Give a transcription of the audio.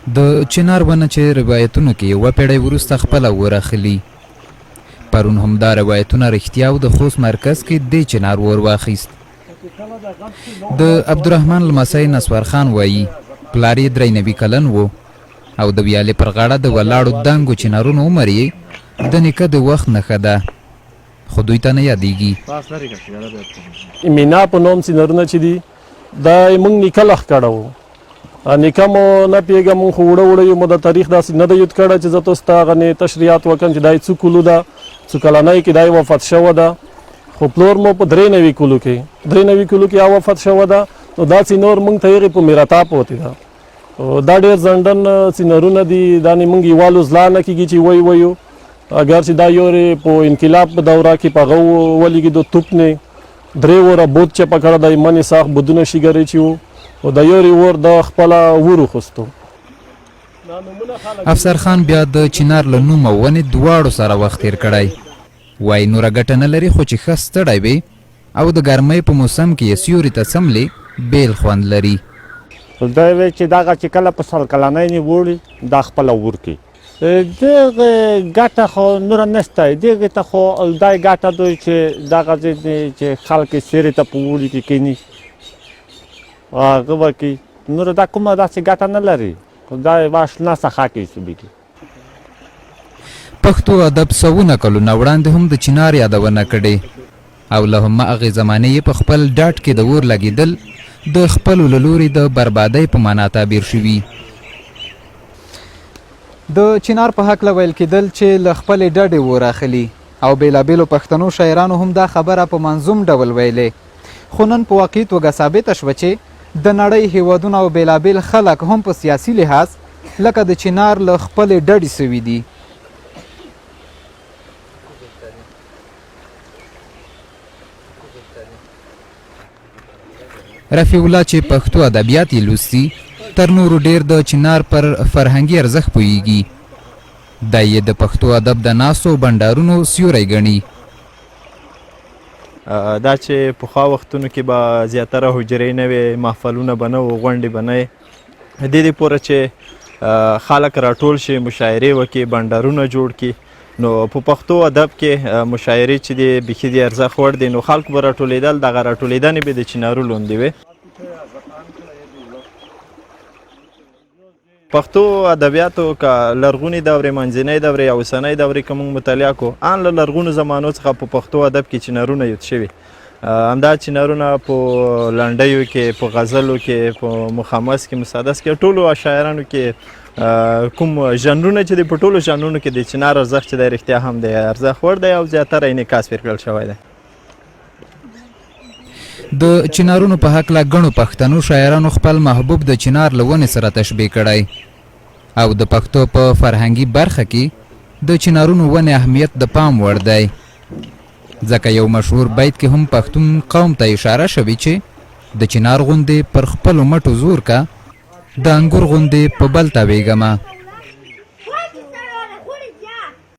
د چنار ونه چې روایتونو کې یوه پیړۍ وروسته خپله ورخلي. پرون همدا روایتونه رښتیا او د خوست مرکز کې دې چنار ور واخیست. د عبدالرحمن لمسی نسوار خان وایي پلار یې 93 کلن و او د ویالې پر غاړه د ولاړو دنګو چنارونو عمر یې د نیکه د وخت نښه ده، خو دوی ته نه یادېږي. مینا په نوم چنارونه چې دي دا یې موږ نیکه لخ کړی و. نیکه مو نه پوهېږم، موږ خو وړه وړه یو، مو د تاریخ داسې نه ده یاد کړی چې زه تاسو ته هغه تشریحات وکړم چې دا یې څو کلو ده، څو کلنۍ کې دا یې وفات شوې ده. خو پلور مو په 93 کلو کې 93 کلو کې وفات شوې ده. نو دا چینور موږ ته هغې په میراتاپ وتې ده. دا ډېر ځنډن چینارونه دي، دا نه موږ یوالو ځلا نه کېږي چې وایو اگر چې دا یورې په انقلاب په دوره کې په هغه ولیږېدو توپ نه 3 وره بود چپه کړه، د منې ساخت بودونه شیګرې چې وو او د یورې ور د خپله ور وخوستو. افسر خان بیا د چنار له نوم او ونې دواړو سره وخت تېر کړی. وایي نوره ګټه نه لري، خو چې ښه ستړی وي او د ګرمۍ په موسم کې یې سیوري ته څملې بیل خوند لري. دا وی چې دغه چې کله په 100 کلنۍ نه وړي دا خپله ور کوي. دغه ګټه خو نوره نشته، دغې ته خو دا ګټه دوی چې دغه چې خلک یې سیرې ته په اوړي کې کښېني هغه به کوي. نوره دا کومه داسې ګټه نه لري، دا یې شنه څخه کوي صبحې. پښتو ادب سوونه کلونه وړاندې هم د چنار یادونه کړې او له هماغې زمانې یې په خپل ډاډ کې د اور لګېدل د خپلو له لورې د بربادۍ په معنا تعبیر شوي. د چنار په هکله ویل کېدل چې له خپلې ډډې اور اخلي او بېلابېلو پښتنو شاعرانو هم دا خبره په منظوم ډول ویلې. خو نن په واقعي توګه ثابته شوه چې د نړۍ هیوادونه او بېلابېل خلک هم په سیاسي لحاظ لکه د چنار له خپلې ډډې سوي دي. رفیع الله چې پښتو ادبیات یې لوستي تر نورو ډیر د چنار پر فرهنګي ارزښت پوهیږي. دا یې د پښتو ادب د ناستو بنډارونو سیوری ګڼي. دا چې پخوا وختونو کې به زیاتره حجرې نه وې، محفلونه به نه وو، غونډې به نه وې. د دې پوره چې خلک راټول شي، مشاعرې وکړي، بنډارونه جوړ کړي، نو په پښتو ادب کې مشاعرې چې دی بیخي د ارزښت وړ دی، نو خلکو به راټولېدل. دغه راټولېدنې به د چنارو لوندې وې. پښتو ادبیاتو که لرغونې دورې، منځنۍ دورې او اوسنۍ دورې که موږ مطالعه کړو، ان له لرغونو زمانو څخه په پښتو ادب کې چنارونه یاد شوي. همدا چنارونه په لنډیو کې، په غزلو کې، په مخمس کې، مسدس کې، ټولو شاعرانو کې کوم ژانرونه چې دی، په ټولو ژانرونو کې د چنار ارزښت چې دی رښتیا هم دی ارزښت وړ دی او زیاتره انعکاس پرې کړل شوی دی. د چنارونو په هکله ګڼو پښتنو شاعرانو خپل محبوب د چنار له ونې سره تشبیه کړی او د پښتو په فرهنګي برخه کې د چنارونو ونې اهمیت د پام وړ دی. ځکه یو مشهور بیت کې هم پښتون قوم ته اشاره شوي چې د چنار غوندې پر خپلو مټو زور کا، د انګور غوندې په بل تاویږمه.